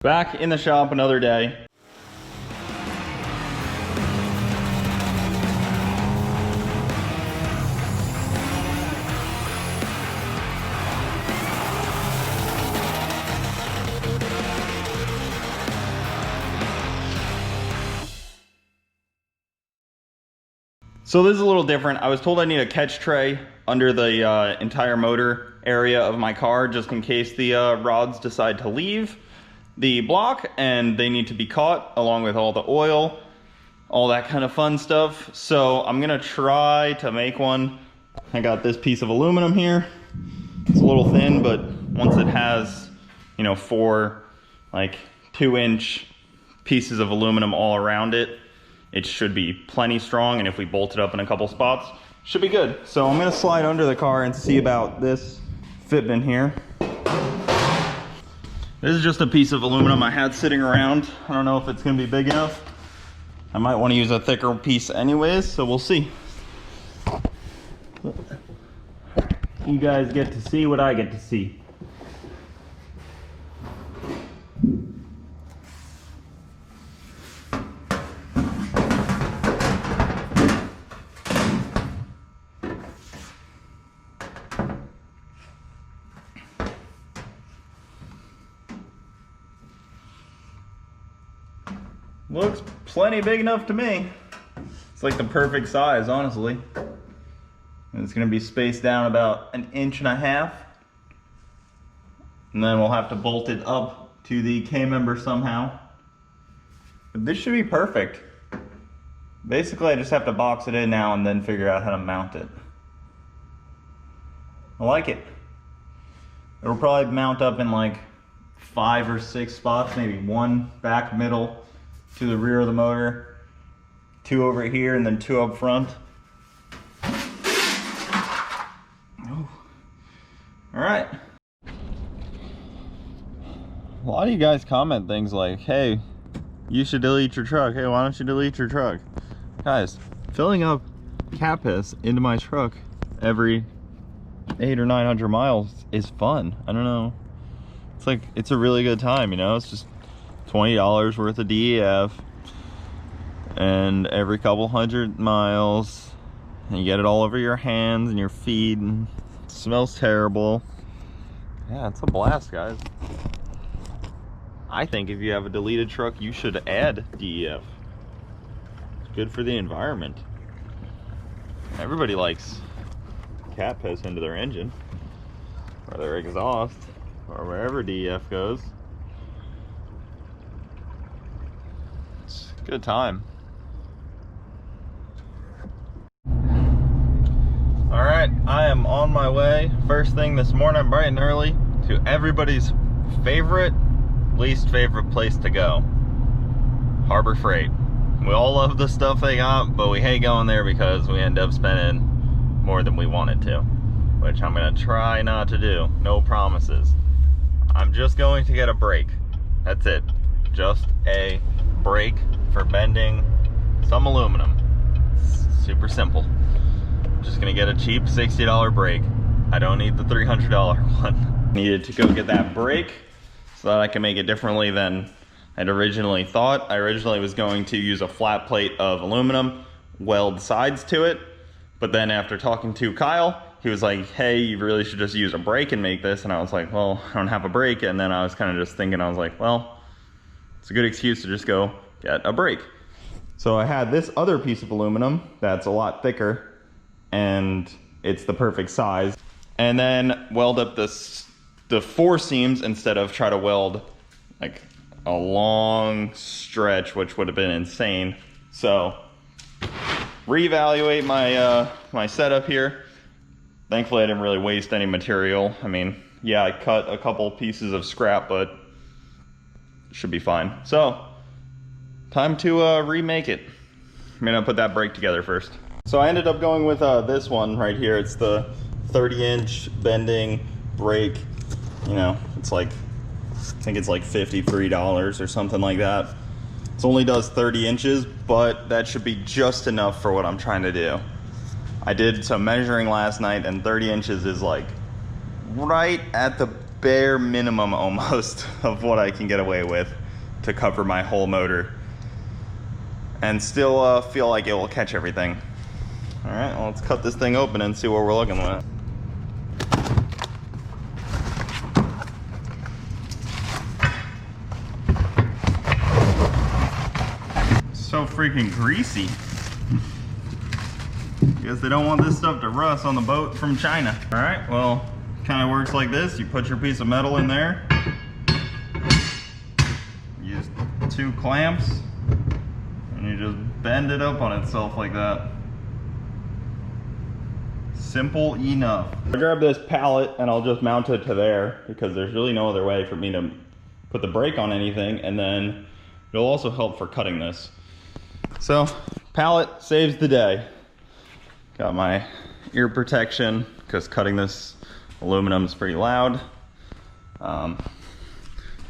Back in the shop another day. So this is a little different. I was told I need a catch tray under the entire motor area of my car just in case the rods decide to leave the block and they need to be caught along with all the oil, all that kind of fun stuff. So I'm gonna try to make one. I got this piece of aluminum here. It's a little thin, but once it has, you know, 4 like 2-inch pieces of aluminum all around it, it should be plenty strong, and if we bolt it up in a couple spots, should be good. So I'm gonna slide under the car and see about this fitment here. This is just a piece of aluminum I had sitting around. I don't know if it's gonna be big enough. I might wanna use a thicker piece anyways, so we'll see. You guys get to see what I get to see. Looks plenty big enough to me. It's like the perfect size, honestly. And it's gonna be spaced down about 1.5 inches. And then we'll have to bolt it up to the K-member somehow. But this should be perfect. Basically, I just have to box it in now and then figure out how to mount it. I like it. It'll probably mount up in like 5 or 6 spots, maybe 1 back, middle, to the rear of the motor, 2 over here, and then 2 up front. Oh. All right. A lot of you guys comment things like, hey, you should delete your truck. Hey, why don't you delete your truck? Guys, filling up cat piss into my truck every 800 or 900 miles is fun. I don't know. It's like, it's a really good time, you know? It's just $20 worth of DEF, and every couple 100 miles, and you get it all over your hands and your feet, and it smells terrible. Yeah, it's a blast, guys. I think if you have a deleted truck, you should add DEF. It's good for the environment. Everybody likes cat piss into their engine, or their exhaust, or wherever DEF goes. Good time. All right, I am on my way first thing this morning, bright and early, to everybody's favorite, least favorite place to go, Harbor Freight. We all love the stuff they got, but we hate going there because we end up spending more than we wanted to, which I'm gonna try not to do. No promises. I'm just going to get a brake. That's it. Just a brake for bending some aluminum. It's super simple. I'm just gonna get a cheap $60 brake. I don't need the $300 one. Needed to go get that brake so that I can make it differently than I'd originally thought. I originally was going to use a flat plate of aluminum, weld sides to it, but then after talking to Kyle, he was like, hey, you really should just use a brake and make this. And I was like, well, I don't have a brake. And then I was kind of just thinking, I was like, well, it's a good excuse to just go get a brake. So I had this other piece of aluminum that's a lot thicker, and it's the perfect size. And then weld up the 4 seams instead of try to weld like a long stretch, which would have been insane. So reevaluate my setup here. Thankfully, I didn't really waste any material. I mean, yeah, I cut a couple pieces of scrap, but it should be fine. So time to remake it. I'm gonna put that brake together first. So I ended up going with this one right here. It's the 30-inch bending brake. You know, it's like, I think it's like $53 or something like that. It only does 30 inches, but that should be just enough for what I'm trying to do. I did some measuring last night, and 30 inches is like right at the bare minimum almost of what I can get away with to cover my whole motor and still feel like it will catch everything. All right, well, let's cut this thing open and see what we're looking at. So freaking greasy. Guess they don't want this stuff to rust on the boat from China. All right, well, kind of works like this. You put your piece of metal in there, use 2 clamps, and you just bend it up on itself like that. Simple enough. I'll grab this pallet and I'll just mount it to there because there's really no other way for me to put the brake on anything, and then it'll also help for cutting this. So, pallet saves the day. Got my ear protection because cutting this aluminum is pretty loud.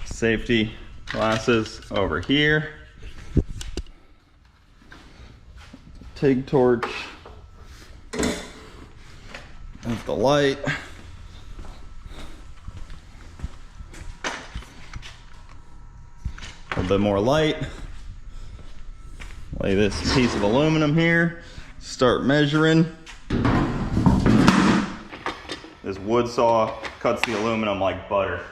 Safety glasses over here. TIG torch. There's the light. A little bit more light. Lay this piece of aluminum here. Start measuring. This wood saw cuts the aluminum like butter.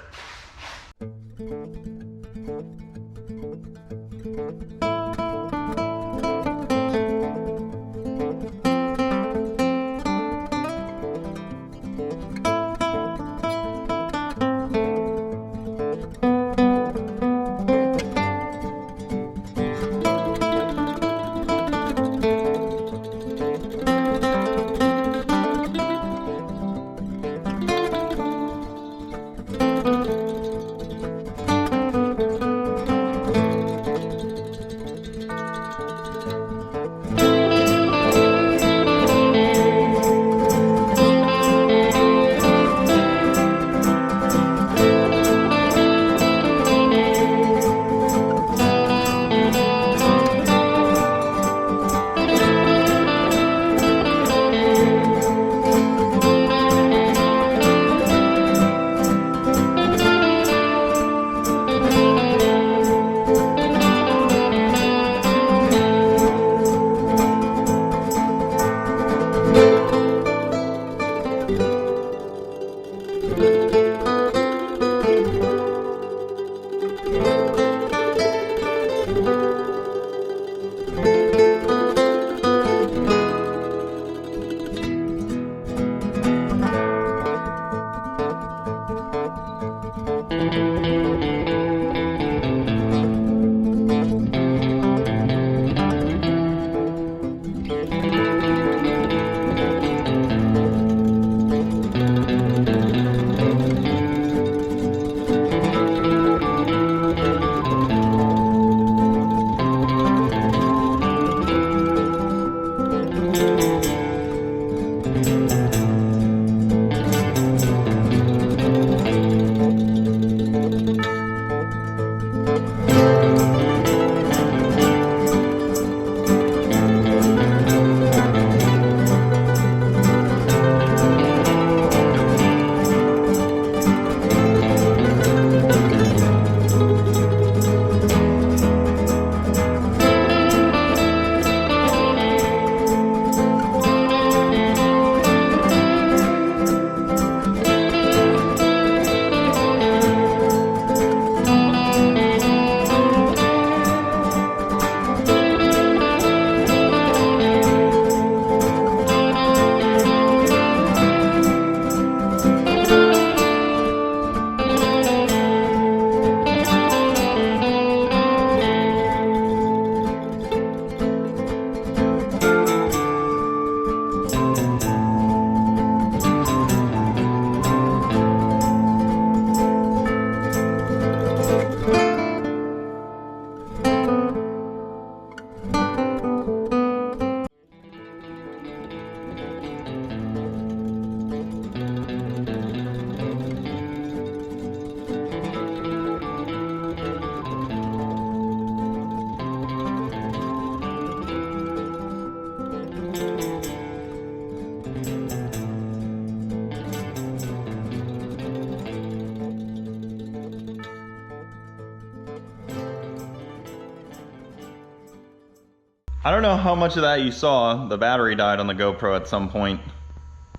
I don't know how much of that you saw. The battery died on the GoPro at some point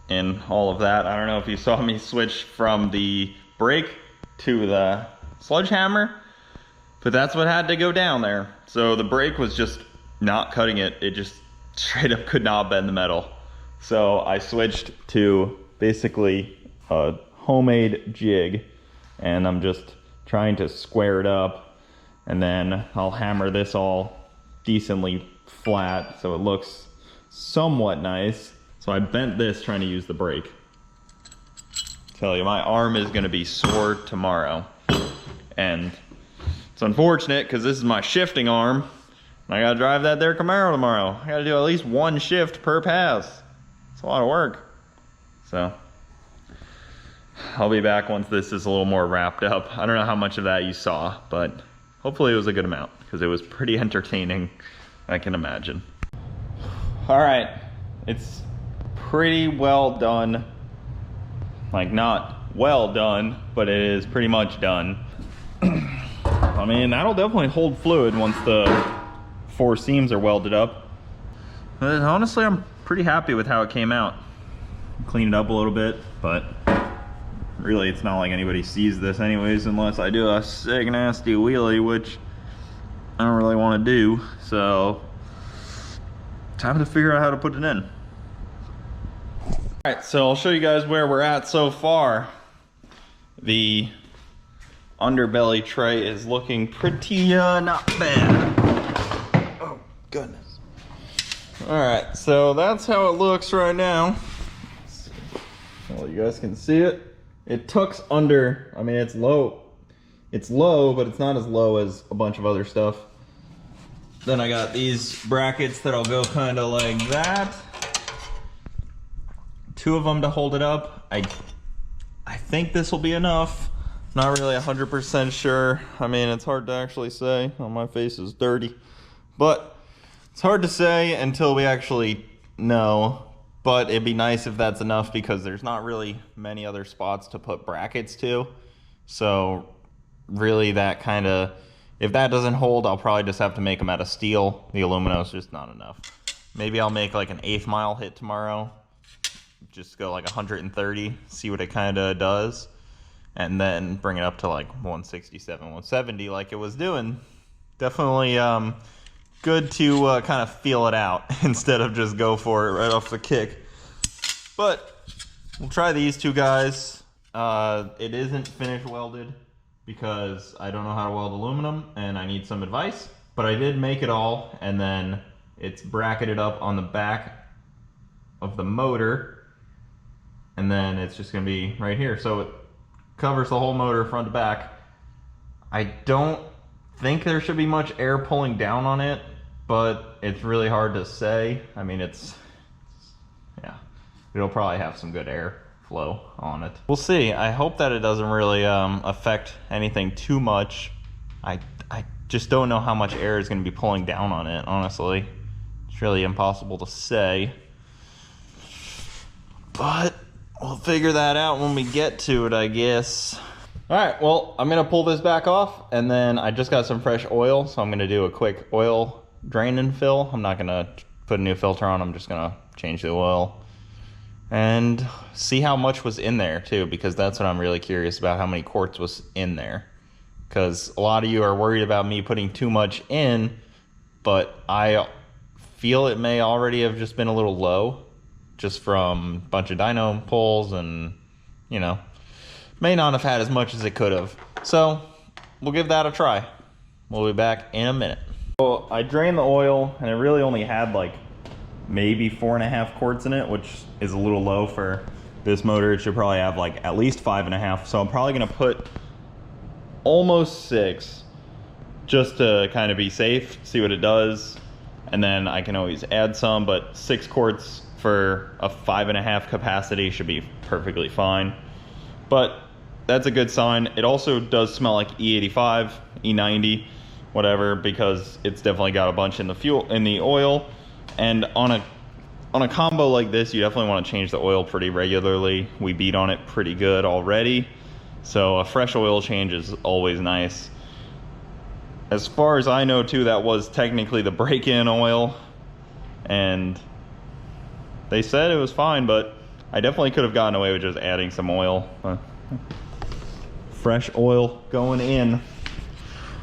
in all of that. I don't know if you saw me switch from the brake to the sledgehammer, but that's what had to go down there. So the brake was just not cutting it. It just straight up could not bend the metal. So I switched to basically a homemade jig, and I'm just trying to square it up, and then I'll hammer this all decently flat so it looks somewhat nice. So I bent this trying to use the brake. Tell you, my arm is gonna be sore tomorrow. And it's unfortunate because this is my shifting arm. And I gotta drive that there Camaro tomorrow. I gotta do at least one shift per pass. It's a lot of work. So I'll be back once this is a little more wrapped up. I don't know how much of that you saw, but hopefully it was a good amount because it was pretty entertaining, I can imagine. All right, it's pretty well done. Like, not well done, but it is pretty much done. I mean, that'll definitely hold fluid once the 4 seams are welded up. But honestly, I'm pretty happy with how it came out. Cleaned it up a little bit, but really it's not like anybody sees this anyways unless I do a sick nasty wheelie, which I don't really want to do. So time to figure out how to put it in. Alright, so I'll show you guys where we're at so far. The underbelly tray is looking pretty not bad. Oh goodness. Alright, so that's how it looks right now. Well, you guys can see it. It tucks under. I mean, it's low. It's low, but it's not as low as a bunch of other stuff. Then I got these brackets that'll go kind of like that. 2 of them to hold it up. I think this will be enough. Not really 100% sure. I mean, it's hard to actually say. Oh, my face is dirty. But it's hard to say until we actually know. But it'd be nice if that's enough because there's not really many other spots to put brackets to. So really that kind of, if that doesn't hold, I'll probably just have to make them out of steel. The aluminum is just not enough. Maybe I'll make like an 1/8 mile hit tomorrow. Just go like 130, see what it kind of does. And then bring it up to like 167, 170 like it was doing. Definitely good to kind of feel it out instead of just go for it right off the kick. But we'll try these 2 guys. It isn't finished welded because I don't know how to weld aluminum and I need some advice. But I did make it all, and then it's bracketed up on the back of the motor. And then it's just gonna be right here. So it covers the whole motor front to back. I don't think there should be much air pulling down on it, but it's really hard to say. I mean, yeah, it'll probably have some good air flow on it. We'll see. I hope that it doesn't really affect anything too much. I just don't know how much air is going to be pulling down on it, honestly. It's really impossible to say. But we'll figure that out when we get to it, I guess. All right, well, I'm gonna pull this back off, and then I just got some fresh oil, so I'm gonna do a quick oil drain and fill. I'm not gonna put a new filter on, I'm just gonna change the oil and see how much was in there too, because that's what I'm really curious about, how many quarts was in there. Because a lot of you are worried about me putting too much in, but I feel it may already have just been a little low, just from a bunch of dyno pulls, and you know, may not have had as much as it could have. So we'll give that a try. We'll be back in a minute. Well, I drained the oil and it really only had like maybe 4.5 quarts in it, which is a little low for this motor. It should probably have like at least 5.5. So I'm probably gonna put almost 6 just to kind of be safe, see what it does. And then I can always add some, but 6 quarts for a 5.5 capacity should be perfectly fine. But that's a good sign. It also does smell like E85, E90, whatever, because it's definitely got a bunch in the fuel, in the oil. And on a combo like this, you definitely want to change the oil pretty regularly. We beat on it pretty good already, so a fresh oil change is always nice. As far as I know too, that was technically the break-in oil, and they said it was fine, but I definitely could have gotten away with just adding some oil. Fresh oil going in.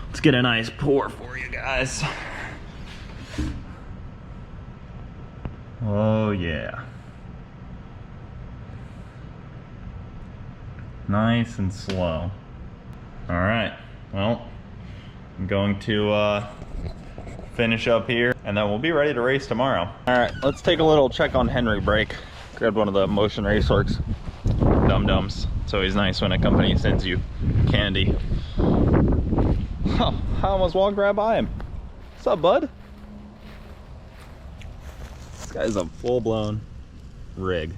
Let's get a nice pour for you guys. Oh yeah. Nice and slow. All right, well, I'm going to finish up here and then we'll be ready to race tomorrow. All right, let's take a little check on Henry brake. Grabbed one of the Motion Raceworks dum-dums. It's always nice when a company sends you candy. Oh, I almost walked right by him. What's up, bud? This guy's a full-blown rig.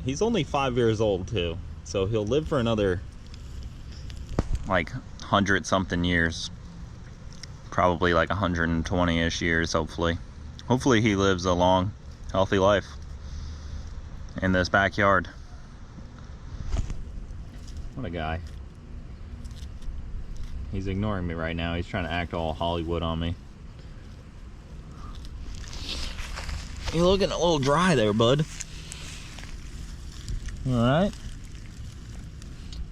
He's only 5 years old too, so he'll live for another like 100-something years. Probably like 120-ish years, hopefully. Hopefully he lives a long, healthy life in this backyard. What a guy. He's ignoring me right now. He's trying to act all Hollywood on me. You're looking a little dry there, bud. Alright.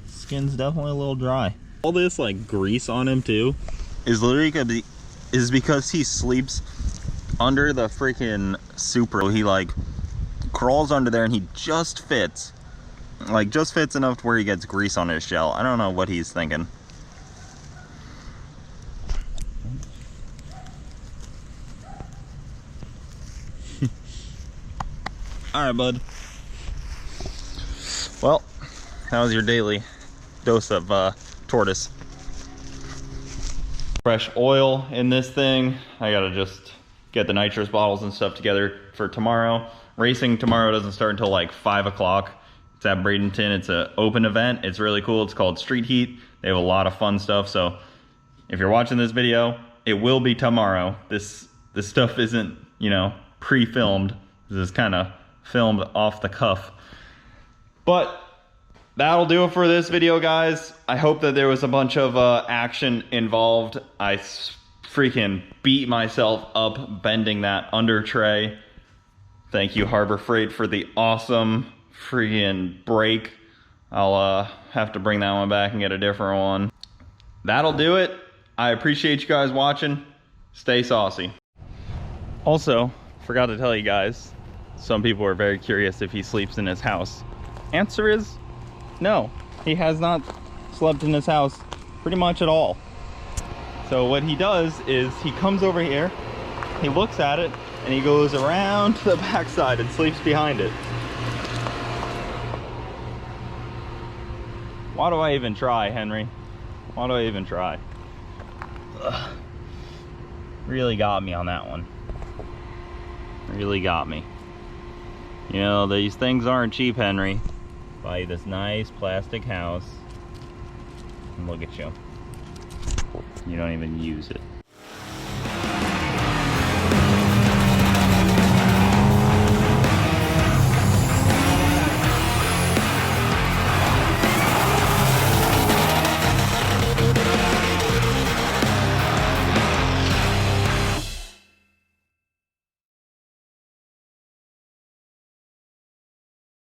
Skin's definitely a little dry. All this like grease on him too is literally gonna be, is because he sleeps under the freaking Supra. He like crawls under there and he just fits. Like just fits enough to where he gets grease on his shell. I don't know what he's thinking. Alright, bud. Well, that was your daily dose of Tortoise. Fresh oil in this thing. I gotta just get the nitrous bottles and stuff together for tomorrow. Racing tomorrow doesn't start until like 5 o'clock. It's at Bradenton. It's an open event. It's really cool. It's called Street Heat. They have a lot of fun stuff. So if you're watching this video, it will be tomorrow. This stuff isn't, you know, pre-filmed. This is kind of filmed off the cuff. But that'll do it for this video, guys. I hope that there was a bunch of action involved. I freaking beat myself up bending that under tray. Thank you, Harbor Freight, for the awesome freaking brake. I'll have to bring that one back and get a different one. That'll do it. I appreciate you guys watching. Stay saucy. Also, forgot to tell you guys, some people are very curious if he sleeps in his house. Answer is no. He has not slept in his house pretty much at all. So what he does is he comes over here, he looks at it, and he goes around to the backside and sleeps behind it. Why do I even try, Henry? Why do I even try? Ugh. Really got me on that one. Really got me. You know, these things aren't cheap, Henry. Buy you this nice plastic house. And look at you. You don't even use it.